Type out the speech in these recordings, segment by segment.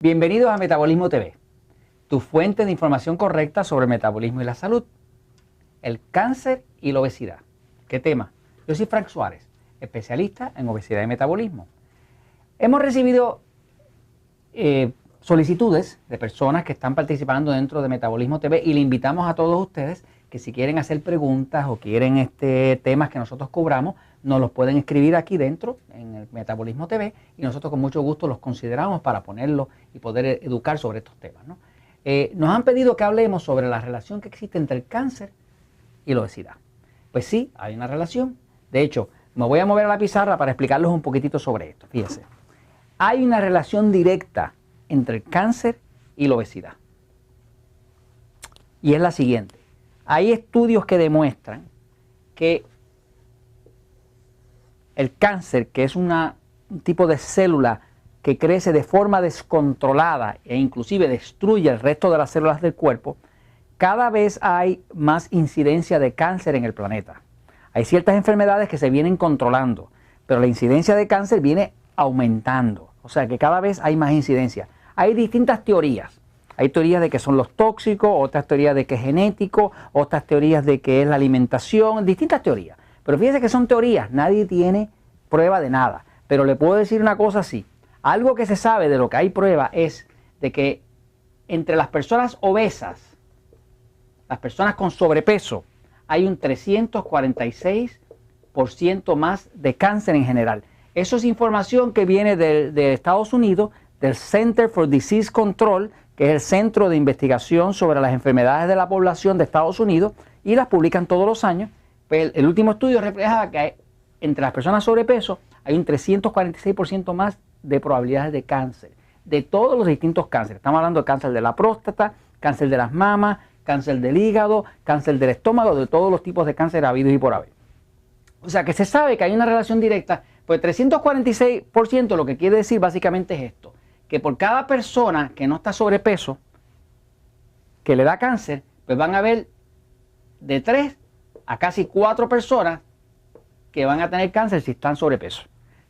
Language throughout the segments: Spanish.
Bienvenidos a Metabolismo TV, tu fuente de información correcta sobre el metabolismo y la salud, el cáncer y la obesidad. ¿Qué tema? Yo soy Frank Suárez, especialista en obesidad y metabolismo. Hemos recibido solicitudes de personas que están participando dentro de Metabolismo TV y le invitamos a todos ustedes que si quieren hacer preguntas o quieren temas que nosotros cubramos, nos los pueden escribir aquí dentro en el Metabolismo TV y nosotros con mucho gusto los consideramos para ponerlos y poder educar sobre estos temas, ¿no? Nos han pedido que hablemos sobre la relación que existe entre el cáncer y la obesidad. Pues sí, hay una relación. De hecho, me voy a mover a la pizarra para explicarles un poquitito sobre esto. Fíjense, hay una relación directa entre el cáncer y la obesidad. Y es la siguiente. Hay estudios que demuestran que el cáncer, que es un tipo de célula que crece de forma descontrolada e inclusive destruye el resto de las células del cuerpo, cada vez hay más incidencia de cáncer en el planeta. Hay ciertas enfermedades que se vienen controlando, pero la incidencia de cáncer viene aumentando. O sea que cada vez hay más incidencia. Hay distintas teorías. Hay teorías de que son los tóxicos, otras teorías de que es genético, otras teorías de que es la alimentación, distintas teorías. Pero fíjense que son teorías, nadie tiene prueba de nada. Pero le puedo decir una cosa así. Algo que se sabe de lo que hay prueba es de que entre las personas obesas, las personas con sobrepeso, hay un 346% más de cáncer en general. Eso es información que viene de Estados Unidos, del Center for Disease Control, que es el centro de investigación sobre las enfermedades de la población de Estados Unidos, y las publican todos los años. Pues el último estudio refleja que entre las personas sobrepeso hay un 346% más de probabilidades de cáncer, de todos los distintos cánceres. Estamos hablando de cáncer de la próstata, cáncer de las mamas, cáncer del hígado, cáncer del estómago, de todos los tipos de cáncer habidos y por haber. O sea que se sabe que hay una relación directa, pues 346% lo que quiere decir básicamente es esto, que por cada persona que no está sobrepeso, que le da cáncer, pues van a haber de 3 a casi 4 personas que van a tener cáncer si están sobrepeso.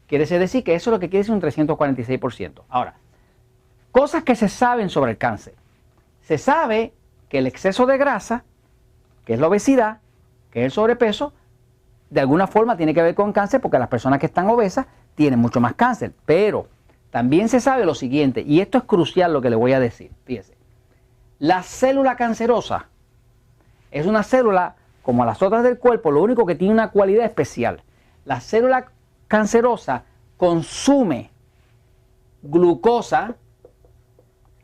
Quiere decir que eso es lo que quiere decir un 346%. Ahora, cosas que se saben sobre el cáncer. Se sabe que el exceso de grasa, que es la obesidad, que es el sobrepeso, de alguna forma tiene que ver con cáncer porque las personas que están obesas tienen mucho más cáncer. Pero también se sabe lo siguiente, y esto es crucial lo que le voy a decir. Fíjese, la célula cancerosa es una célula como las otras del cuerpo, lo único que tiene una cualidad especial. La célula cancerosa consume glucosa,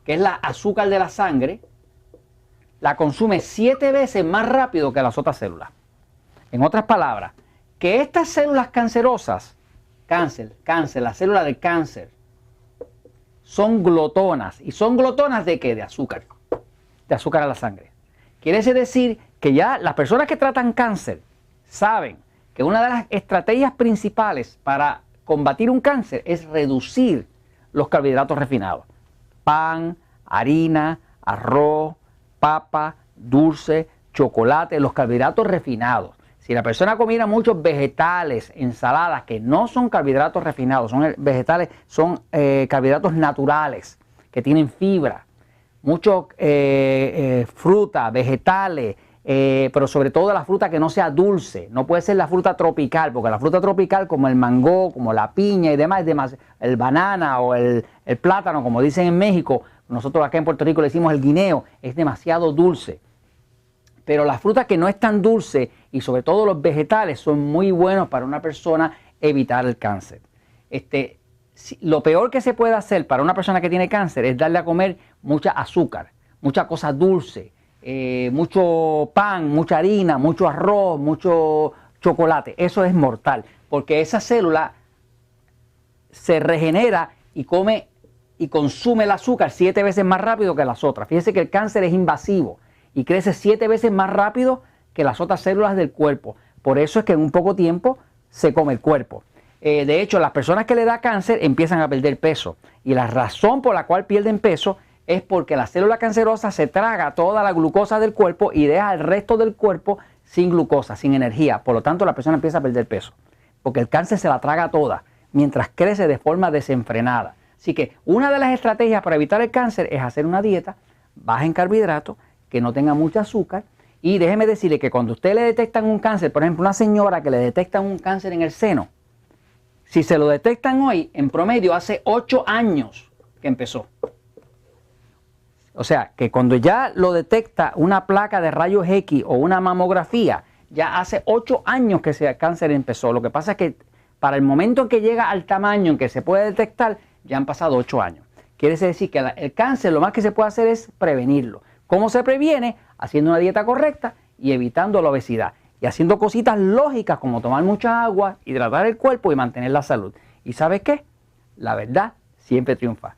que es la azúcar de la sangre, la consume 7 veces más rápido que las otras células. En otras palabras, que estas células cancerosas, la célula del cáncer, son glotonas. ¿Y son glotonas de qué? De azúcar. De azúcar a la sangre. Quiere decir que ya las personas que tratan cáncer saben que una de las estrategias principales para combatir un cáncer es reducir los carbohidratos refinados. Pan, harina, arroz, papa, dulce, chocolate, los carbohidratos refinados. Si la persona comiera muchos vegetales, ensaladas, que no son carbohidratos refinados, son vegetales, son carbohidratos naturales, que tienen fibra, mucho fruta, vegetales, pero sobre todo la fruta que no sea dulce. No puede ser la fruta tropical, porque la fruta tropical como el mango, como la piña y demás, el banana o el plátano, como dicen en México, nosotros acá en Puerto Rico le decimos el guineo, es demasiado dulce. Pero la fruta que no es tan dulce y sobre todo los vegetales son muy buenos para una persona evitar el cáncer. Lo peor que se puede hacer para una persona que tiene cáncer es darle a comer mucha azúcar, mucha cosa dulce, mucho pan, mucha harina, mucho arroz, mucho chocolate. Eso es mortal porque esa célula se regenera y come y consume el azúcar 7 veces más rápido que las otras. Fíjese que el cáncer es invasivo y crece 7 veces más rápido que las otras células del cuerpo. Por eso es que en un poco tiempo se come el cuerpo. De hecho, las personas que le da cáncer empiezan a perder peso. Y la razón por la cual pierden peso es porque la célula cancerosa se traga toda la glucosa del cuerpo y deja el resto del cuerpo sin glucosa, sin energía. Por lo tanto, la persona empieza a perder peso. Porque el cáncer se la traga toda mientras crece de forma desenfrenada. Así que una de las estrategias para evitar el cáncer es hacer una dieta baja en carbohidratos, que no tenga mucho azúcar. Y déjeme decirle que cuando usted le detectan un cáncer, por ejemplo, una señora que le detectan un cáncer en el seno, si se lo detectan hoy, en promedio hace 8 años que empezó. O sea, que cuando ya lo detecta una placa de rayos X o una mamografía, ya hace 8 años que ese cáncer empezó. Lo que pasa es que para el momento en que llega al tamaño en que se puede detectar, ya han pasado 8 años. Quiere decir que el cáncer lo más que se puede hacer es prevenirlo. ¿Cómo se previene? Haciendo una dieta correcta y evitando la obesidad. Y haciendo cositas lógicas como tomar mucha agua, hidratar el cuerpo y mantener la salud. ¿Y sabes qué? La verdad siempre triunfa.